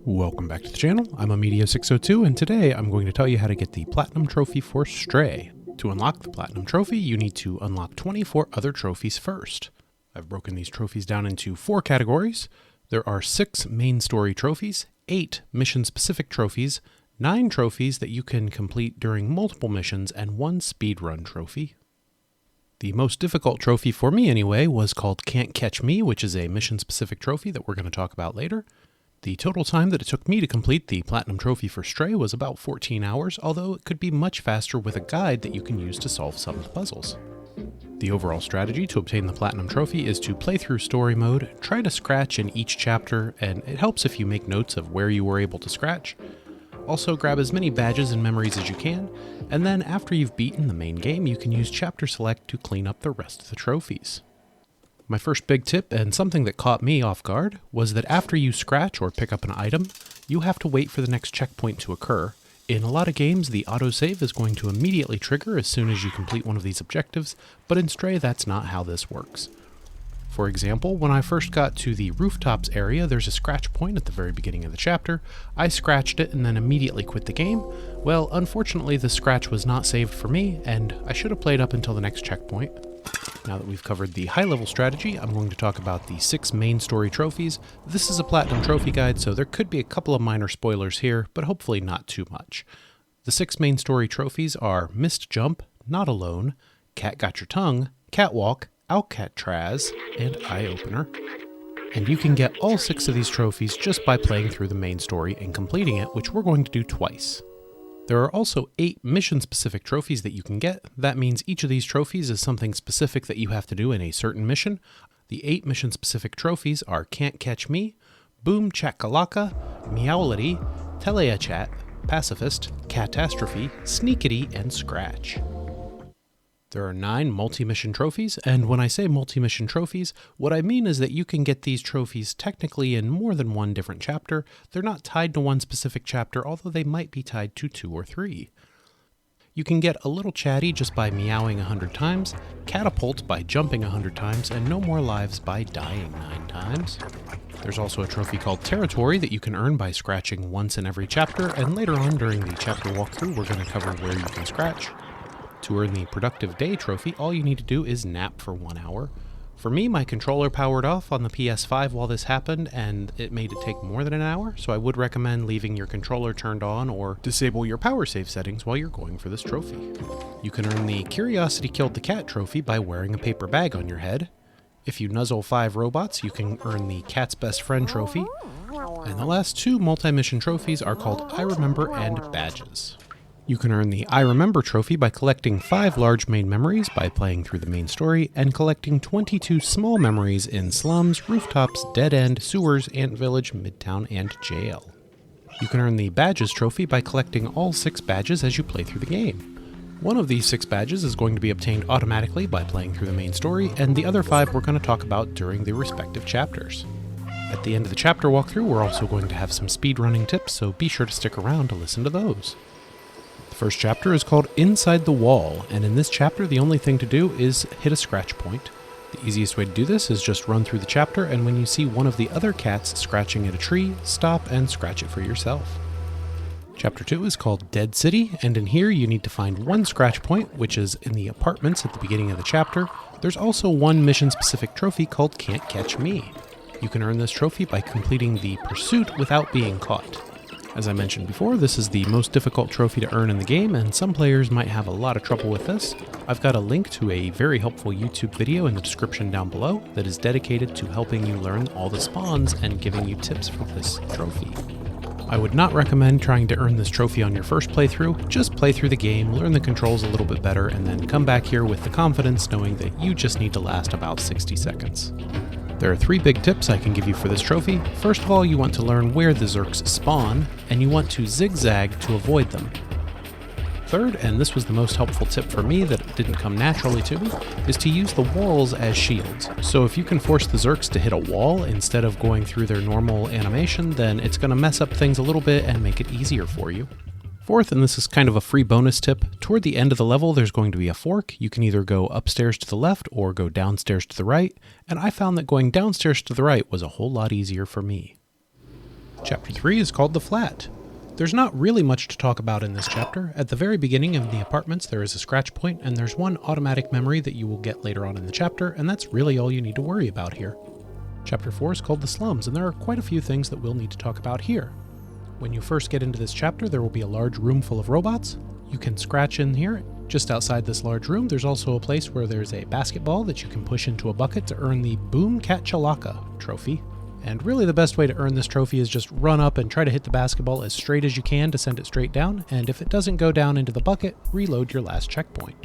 Welcome back to the channel. I'm Amedio602 and today I'm going to tell you how to get the Platinum Trophy for Stray. To unlock the Platinum Trophy, you need to unlock 24 other trophies first. I've broken these trophies down into 4 categories. There are 6 main story trophies, 8 mission-specific trophies, 9 trophies that you can complete during multiple missions, and 1 speedrun trophy. The most difficult trophy for me anyway was called Can't Catch Me, which is a mission-specific trophy that we're going to talk about later. The total time that it took me to complete the Platinum Trophy for Stray was about 14 hours, although it could be much faster with a guide that you can use to solve some of the puzzles. The overall strategy to obtain the Platinum Trophy is to play through story mode, try to scratch in each chapter, and it helps if you make notes of where you were able to scratch. Also grab as many badges and memories as you can, and then after you've beaten the main game, you can use Chapter Select to clean up the rest of the trophies. My first big tip, and something that caught me off guard, was that after you scratch or pick up an item, you have to wait for the next checkpoint to occur. In a lot of games, the autosave is going to immediately trigger as soon as you complete one of these objectives, but in Stray that's not how this works. For example, when I first got to the Rooftops area, there's a scratch point at the very beginning of the chapter. I scratched it and then immediately quit the game. Well, unfortunately the scratch was not saved for me, and I should have played up until the next checkpoint. Now that we've covered the high-level strategy, I'm going to talk about the 6 main story trophies. This is a Platinum Trophy guide, so there could be a couple of minor spoilers here, but hopefully not too much. The 6 main story trophies are Missed Jump, Not Alone, Cat Got Your Tongue, Catwalk, Alcatraz, and Eye Opener. And you can get all 6 of these trophies just by playing through the main story and completing it, which we're going to do twice. There are also 8 mission-specific trophies that you can get. That means each of these trophies is something specific that you have to do in a certain mission. The 8 mission-specific trophies are Can't Catch Me, Boom Chakalaka, Meowlity, Teleachat, Pacifist, Catastrophe, Sneakity, and Scratch. There are 9 multi-mission trophies, and when I say multi-mission trophies, what I mean is that you can get these trophies technically in more than one different chapter. They're not tied to one specific chapter, although they might be tied to 2 or 3. You can get a little chatty just by meowing 100 times, catapult by jumping 100 times, and no more lives by dying 9 times. There's also a trophy called Territory that you can earn by scratching once in every chapter, and later on during the chapter walkthrough we're going to cover where you can scratch. To earn the Productive Day trophy, all you need to do is nap for 1 hour. For me, my controller powered off on the PS5 while this happened, and it made it take more than an hour, so I would recommend leaving your controller turned on or disable your power save settings while you're going for this trophy. You can earn the Curiosity Killed the Cat trophy by wearing a paper bag on your head. If you nuzzle 5 robots, you can earn the Cat's Best Friend trophy. And the last 2 multi-mission trophies are called I Remember and Badges. You can earn the I Remember trophy by collecting 5 large main memories by playing through the main story, and collecting 22 small memories in Slums, Rooftops, Dead End, Sewers, Antvillage, Midtown, and Jail. You can earn the Badges trophy by collecting all 6 badges as you play through the game. One of these 6 badges is going to be obtained automatically by playing through the main story, and the other 5 we're going to talk about during the respective chapters. At the end of the chapter walkthrough, we're also going to have some speedrunning tips, so be sure to stick around to listen to those. The first chapter is called Inside the Wall, and in this chapter the only thing to do is hit a scratch point. The easiest way to do this is just run through the chapter, and when you see one of the other cats scratching at a tree, stop and scratch it for yourself. Chapter 2 is called Dead City, and in here you need to find 1 scratch point, which is in the apartments at the beginning of the chapter. There's also 1 mission-specific trophy called Can't Catch Me. You can earn this trophy by completing the pursuit without being caught. As I mentioned before, this is the most difficult trophy to earn in the game, and some players might have a lot of trouble with this. I've got a link to a very helpful YouTube video in the description down below that is dedicated to helping you learn all the spawns and giving you tips for this trophy. I would not recommend trying to earn this trophy on your first playthrough. Just play through the game, learn the controls a little bit better, and then come back here with the confidence knowing that you just need to last about 60 seconds. There are 3 big tips I can give you for this trophy. First of all, you want to learn where the Zurks spawn, and you want to zigzag to avoid them. Third, and this was the most helpful tip for me that didn't come naturally to me, is to use the walls as shields. So if you can force the Zurks to hit a wall instead of going through their normal animation, then it's going to mess up things a little bit and make it easier for you. Fourth, and this is kind of a free bonus tip, toward the end of the level there's going to be a fork. You can either go upstairs to the left or go downstairs to the right, and I found that going downstairs to the right was a whole lot easier for me. Chapter 3 is called The Flat. There's not really much to talk about in this chapter. At the very beginning of the apartments there is a scratch point, and there's one automatic memory that you will get later on in the chapter, and that's really all you need to worry about here. Chapter 4 is called The Slums, and there are quite a few things that we'll need to talk about here. When you first get into this chapter, there will be a large room full of robots. You can scratch in here. Just outside this large room, there's also a place where there's a basketball that you can push into a bucket to earn the Boom Katchalaka trophy. And really the best way to earn this trophy is just run up and try to hit the basketball as straight as you can to send it straight down, and if it doesn't go down into the bucket, reload your last checkpoint.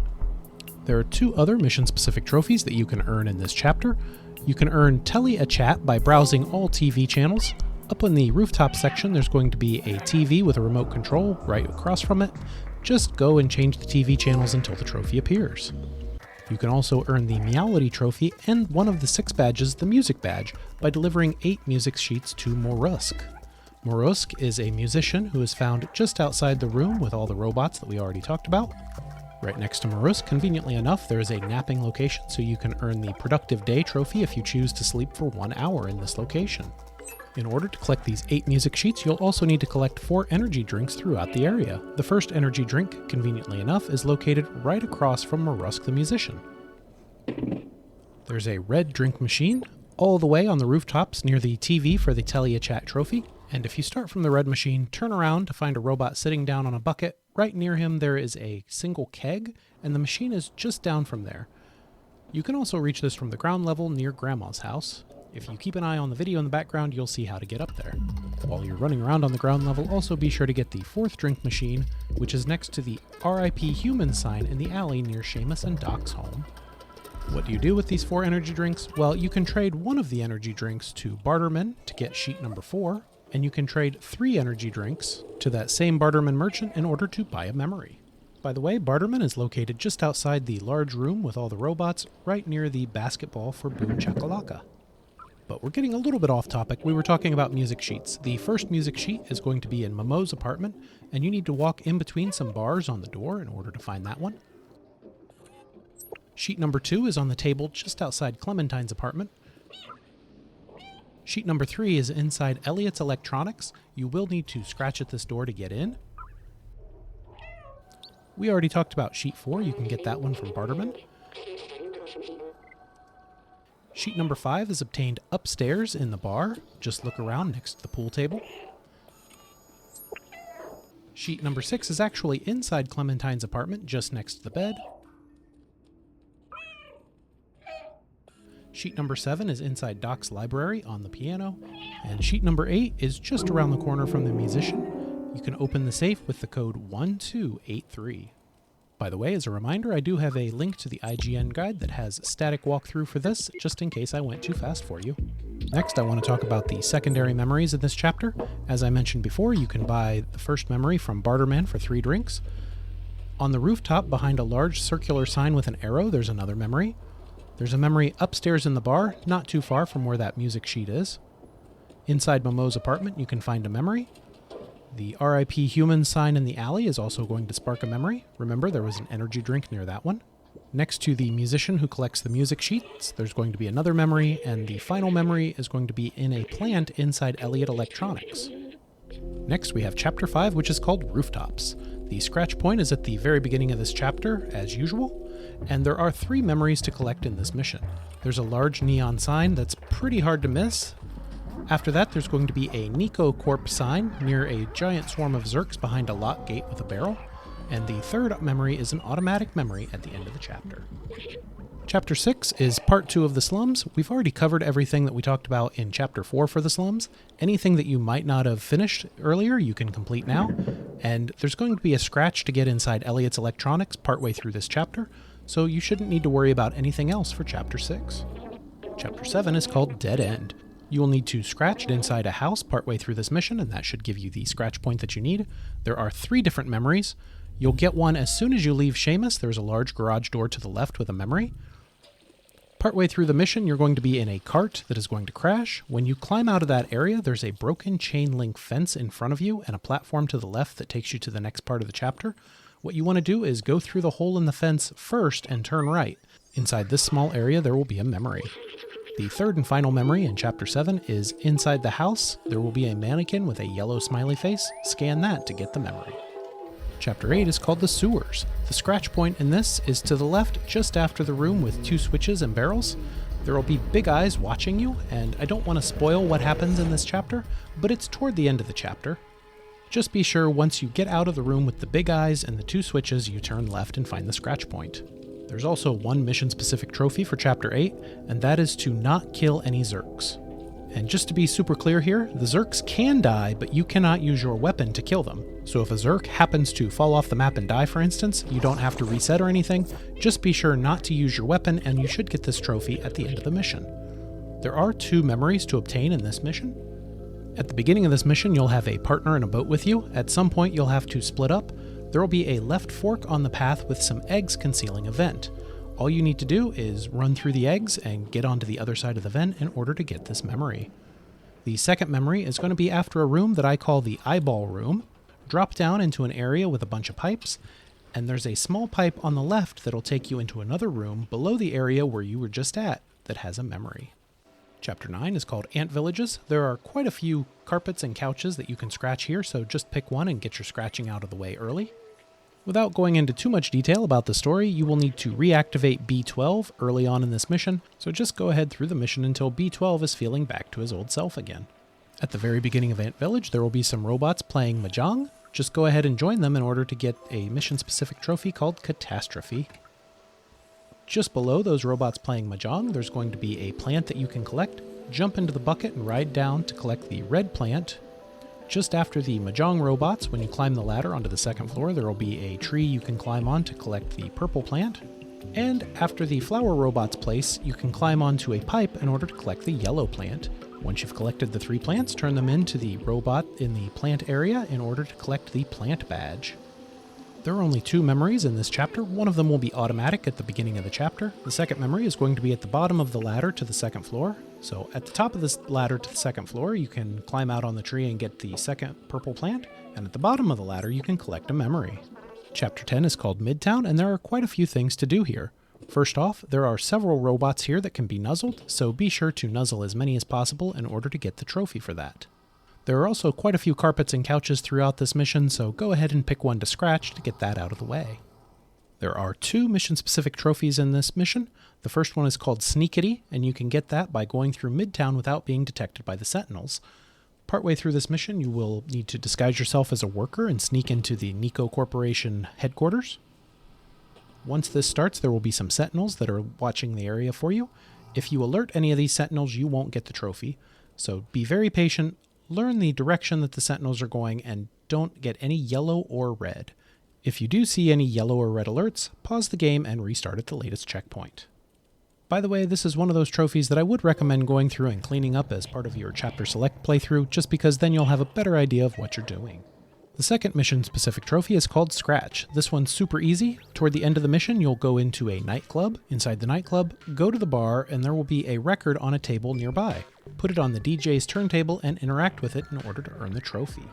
There are 2 other mission-specific trophies that you can earn in this chapter. You can earn Telly a Chat by browsing all TV channels. Up in the rooftop section, there's going to be a TV with a remote control right across from it. Just go and change the TV channels until the trophy appears. You can also earn the Meowlity trophy and one of the 6 badges, the Music badge, by delivering 8 music sheets to Morusk. Morusk is a musician who is found just outside the room with all the robots that we already talked about. Right next to Morusk, conveniently enough, there is a napping location, so you can earn the Productive Day trophy if you choose to sleep for 1 hour in this location. In order to collect these 8 music sheets, you'll also need to collect 4 energy drinks throughout the area. The first energy drink, conveniently enough, is located right across from Morusk the musician. There's a red drink machine all the way on the rooftops near the TV for the Telly a Chat trophy, and if you start from the red machine, turn around to find a robot sitting down on a bucket. Right near him there is a single keg, and the machine is just down from there. You can also reach this from the ground level near Grandma's house. If you keep an eye on the video in the background, you'll see how to get up there. While you're running around on the ground level, also be sure to get the 4th drink machine, which is next to the RIP Human sign in the alley near Seamus and Doc's home. What do you do with these 4 energy drinks? Well, you can trade one of the energy drinks to Barterman to get sheet number 4, and you can trade 3 energy drinks to that same Barterman merchant in order to buy a memory. By the way, Barterman is located just outside the large room with all the robots, right near the basketball for Boom Chakalaka. But we're getting a little bit off topic. We were talking about music sheets. The first music sheet is going to be in Momo's apartment, and you need to walk in between some bars on the door in order to find that one. Sheet number 2 is on the table just outside Clementine's apartment. Sheet number 3 is inside Elliot's Electronics. You will need to scratch at this door to get in. We already talked about sheet 4. You can get that one from Barterman. Sheet number 5 is obtained upstairs in the bar. Just look around next to the pool table. Sheet number 6 is actually inside Clementine's apartment, just next to the bed. Sheet number 7 is inside Doc's library on the piano. And sheet number 8 is just around the corner from the musician. You can open the safe with the code 1283. By the way, as a reminder, I do have a link to the IGN guide that has static walkthrough for this, just in case I went too fast for you. Next, I want to talk about the secondary memories in this chapter. As I mentioned before, you can buy the first memory from Barterman for 3 drinks. On the rooftop, behind a large circular sign with an arrow, there's another memory. There's a memory upstairs in the bar, not too far from where that music sheet is. Inside Momo's apartment, you can find a memory. The RIP Human sign in the alley is also going to spark a memory. Remember, there was an energy drink near that one. Next to the musician who collects the music sheets, there's going to be another memory, and the final memory is going to be in a plant inside Elliot Electronics. Next, we have Chapter 5, which is called Rooftops. The scratch point is at the very beginning of this chapter, as usual, and there are 3 memories to collect in this mission. There's a large neon sign that's pretty hard to miss. After that, there's going to be a Nico Corp sign near a giant swarm of Zerks behind a lock gate with a barrel. And the 3rd memory is an automatic memory at the end of the chapter. Chapter 6 is part 2 of the Slums. We've already covered everything that we talked about in Chapter 4 for the Slums. Anything that you might not have finished earlier, you can complete now. And there's going to be a scratch to get inside Elliot's Electronics partway through this chapter, so you shouldn't need to worry about anything else for Chapter 6. Chapter 7 is called Dead End. You will need to scratch it inside a house partway through this mission, and that should give you the scratch point that you need. There are 3 different memories. You'll get one as soon as you leave Seamus. There's a large garage door to the left with a memory. Partway through the mission, you're going to be in a cart that is going to crash. When you climb out of that area, there's a broken chain link fence in front of you and a platform to the left that takes you to the next part of the chapter. What you want to do is go through the hole in the fence first and turn right. Inside this small area, there will be a memory. The third and final memory in Chapter 7 is inside the house. There will be a mannequin with a yellow smiley face. Scan that to get the memory. Chapter 8 is called the sewers. The scratch point in this is to the left just after the room with 2 switches and barrels. There will be big eyes watching you, and I don't want to spoil what happens in this chapter, but it's toward the end of the chapter. Just be sure once you get out of the room with the big eyes and the 2 switches, you turn left and find the scratch point. There's also one mission-specific trophy for Chapter 8, and that is to not kill any Zerks. And just to be super clear here, the Zerks can die, but you cannot use your weapon to kill them. So if a Zerk happens to fall off the map and die, for instance, you don't have to reset or anything. Just be sure not to use your weapon, and you should get this trophy at the end of the mission. There are 2 memories to obtain in this mission. At the beginning of this mission, you'll have a partner in a boat with you. At some point, you'll have to split up. There will be a left fork on the path with some eggs concealing a vent. All you need to do is run through the eggs and get onto the other side of the vent in order to get this memory. The second memory is going to be after a room that I call the eyeball room. Drop down into an area with a bunch of pipes, and there's a small pipe on the left that'll take you into another room below the area where you were just at that has a memory. Chapter 9 is called Antvillages. There are quite a few carpets and couches that you can scratch here, so just pick one and get your scratching out of the way early. Without going into too much detail about the story, you will need to reactivate B12 early on in this mission, so just go ahead through the mission until B12 is feeling back to his old self again. At the very beginning of Antvillage, there will be some robots playing Mahjong. Just go ahead and join them in order to get a mission-specific trophy called Catastrophe. Just below those robots playing Mahjong, there's going to be a plant that you can collect. Jump into the bucket and ride down to collect the red plant. Just after the Mahjong robots, when you climb the ladder onto the second floor, there will be a tree you can climb on to collect the purple plant. And after the flower robots place, you can climb onto a pipe in order to collect the yellow plant. Once you've collected the 3 plants, turn them into the robot in the plant area in order to collect the plant badge. There are only 2 memories in this chapter. One of them will be automatic at the beginning of the chapter. The second memory is going to be at the bottom of the ladder to the second floor. So at the top of this ladder to the second floor, you can climb out on the tree and get the second purple plant. And at the bottom of the ladder, you can collect a memory. Chapter 10 is called Midtown, and there are quite a few things to do here. First off, there are several robots here that can be nuzzled, so be sure to nuzzle as many as possible in order to get the trophy for that. There are also quite a few carpets and couches throughout this mission, so go ahead and pick one to scratch to get that out of the way. There are 2 mission-specific trophies in this mission. The first one is called Sneakity, and you can get that by going through Midtown without being detected by the Sentinels. Partway through this mission, you will need to disguise yourself as a worker and sneak into the Nico Corporation headquarters. Once this starts, there will be some Sentinels that are watching the area for you. If you alert any of these Sentinels, you won't get the trophy, so be very patient. Learn the direction that the Sentinels are going and don't get any yellow or red. If you do see any yellow or red alerts, pause the game and restart at the latest checkpoint. By the way, this is one of those trophies that I would recommend going through and cleaning up as part of your Chapter Select playthrough, just because then you'll have a better idea of what you're doing. The second mission-specific trophy is called Scratch. This one's super easy. Toward the end of the mission, you'll go into a nightclub. Inside the nightclub, go to the bar, and there will be a record on a table nearby. Put it on the DJ's turntable and interact with it in order to earn the trophy.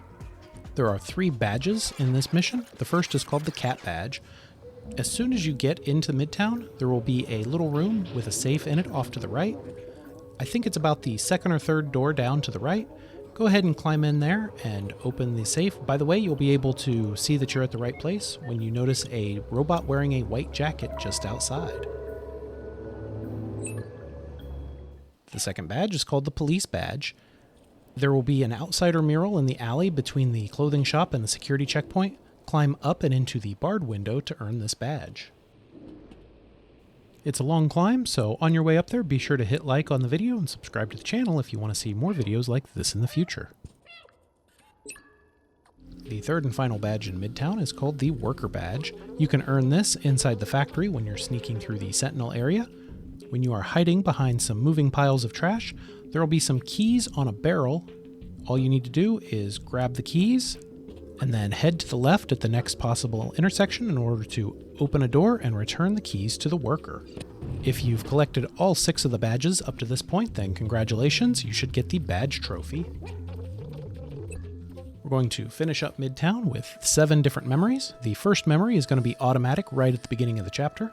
There are 3 badges in this mission. The first is called the Cat Badge. As soon as you get into Midtown, there will be a little room with a safe in it off to the right. I think it's about the second or third door down to the right. Go ahead and climb in there and open the safe. By the way, you'll be able to see that you're at the right place when you notice a robot wearing a white jacket just outside. The second badge is called the Police Badge. There will be an outsider mural in the alley between the clothing shop and the security checkpoint. Climb up and into the barred window to earn this badge. It's a long climb, so on your way up there, be sure to hit like on the video and subscribe to the channel if you want to see more videos like this in the future. The third and final badge in Midtown is called the Worker Badge. You can earn this inside the factory when you're sneaking through the Sentinel area. When you are hiding behind some moving piles of trash, there will be some keys on a barrel. All you need to do is grab the keys and then head to the left at the next possible intersection in order to open a door and return the keys to the worker. If you've collected all 6 of the badges up to this point, then congratulations, you should get the badge trophy. We're going to finish up Midtown with 7 different memories. The first memory is going to be automatic right at the beginning of the chapter.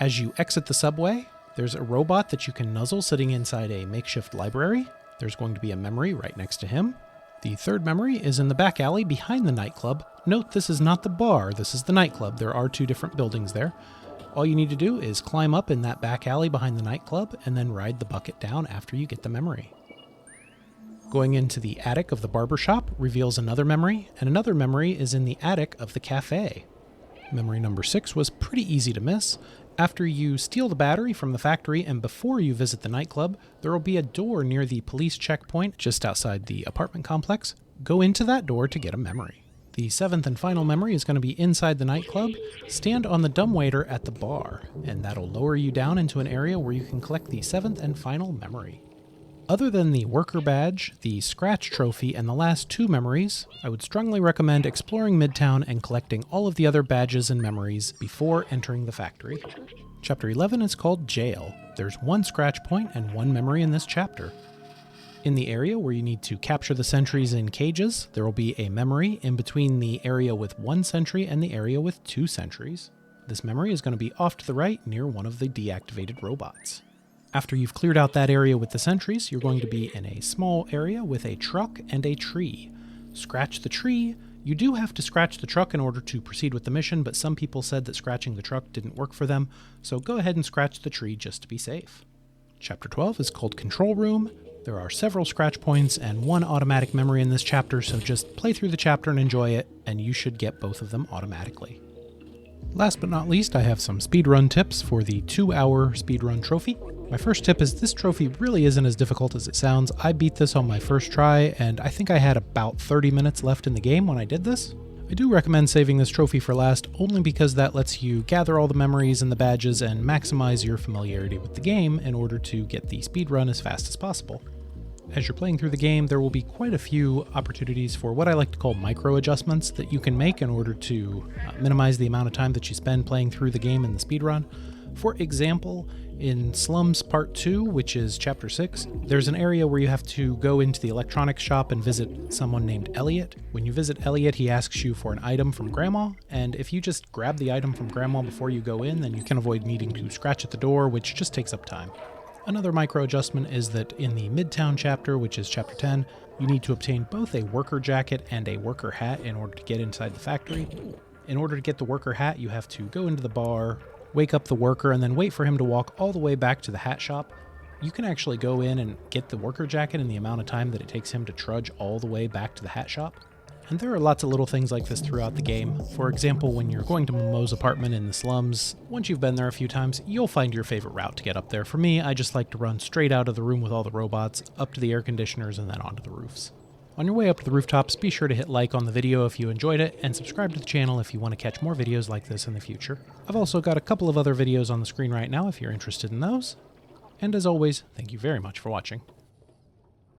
As you exit the subway, There's a robot that you can nuzzle sitting inside a makeshift library. There's going to be a memory right next to him. The third memory is in the back alley behind the nightclub. Note, this is not the bar, this is the nightclub. There are two different buildings there. All you need to do is climb up in that back alley behind the nightclub and then ride the bucket down after you get the memory. Going into the attic of the barber shop reveals another memory, and another memory is in the attic of the cafe. Memory number 6 was pretty easy to miss. After you steal the battery from the factory and before you visit the nightclub, there will be a door near the police checkpoint just outside the apartment complex. Go into that door to get a memory. The 7th and final memory is going to be inside the nightclub. Stand on the dumbwaiter at the bar, and that'll lower you down into an area where you can collect the 7th and final memory. Other than the worker badge, the scratch trophy, and the last 2 memories, I would strongly recommend exploring Midtown and collecting all of the other badges and memories before entering the factory. Chapter 11 is called Jail. There's 1 scratch point and 1 memory in this chapter. In the area where you need to capture the sentries in cages, there will be a memory in between the area with 1 sentry and the area with 2 sentries. This memory is going to be off to the right near one of the deactivated robots. After you've cleared out that area with the sentries, you're going to be in a small area with a truck and a tree. Scratch the tree. You do have to scratch the truck in order to proceed with the mission, but some people said that scratching the truck didn't work for them, so go ahead and scratch the tree just to be safe. Chapter 12 is called Control Room. There are several scratch points and 1 automatic memory in this chapter, so just play through the chapter and enjoy it, and you should get both of them automatically. Last but not least, I have some speedrun tips for the 2-hour speedrun trophy. My first tip is this trophy really isn't as difficult as it sounds. I beat this on my first try, and I think I had about 30 minutes left in the game when I did this. I do recommend saving this trophy for last, only because that lets you gather all the memories and the badges and maximize your familiarity with the game in order to get the speedrun as fast as possible. As you're playing through the game, there will be quite a few opportunities for what I like to call micro adjustments that you can make in order to minimize the amount of time that you spend playing through the game in the speedrun. For example, in Slums Part 2, which is Chapter 6, there's an area where you have to go into the electronics shop and visit someone named Elliot. When you visit Elliot, he asks you for an item from Grandma, and if you just grab the item from Grandma before you go in, then you can avoid needing to scratch at the door, which just takes up time. Another micro adjustment is that in the Midtown chapter, which is Chapter 10, you need to obtain both a worker jacket and a worker hat in order to get inside the factory. In order to get the worker hat, you have to go into the bar, wake up the worker, and then wait for him to walk all the way back to the hat shop. You can actually go in and get the worker jacket in the amount of time that it takes him to trudge all the way back to the hat shop. And there are lots of little things like this throughout the game. For example, when you're going to Momo's apartment in the slums, once you've been there a few times, you'll find your favorite route to get up there. For me, I just like to run straight out of the room with all the robots, up to the air conditioners, and then onto the roofs. On your way up to the rooftops, be sure to hit like on the video if you enjoyed it, and subscribe to the channel if you want to catch more videos like this in the future. I've also got a couple of other videos on the screen right now if you're interested in those. And as always, thank you very much for watching.